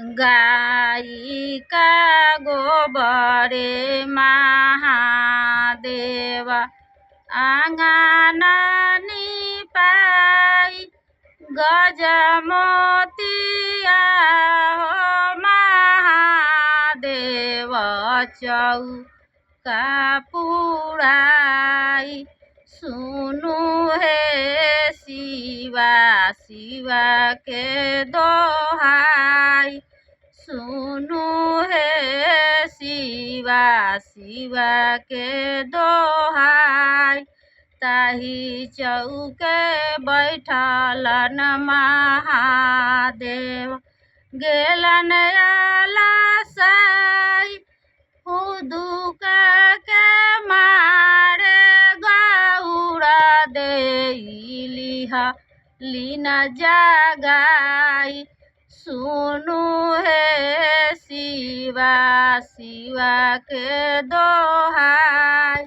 गाई का गोबरे महादेव आंगना निपाई गजमोतिया हो महादेव चौका पुराई सुनु हे शिवा शिवा के दोहाई सुनु हे शिवा शिवा के दोहाई ताही चौके बैठलन महादेव गेलन आलसाई हुदुक के मारे गौरा देलिहा लीना जगाई सुनु हे शिवा शिवा के दोहाई।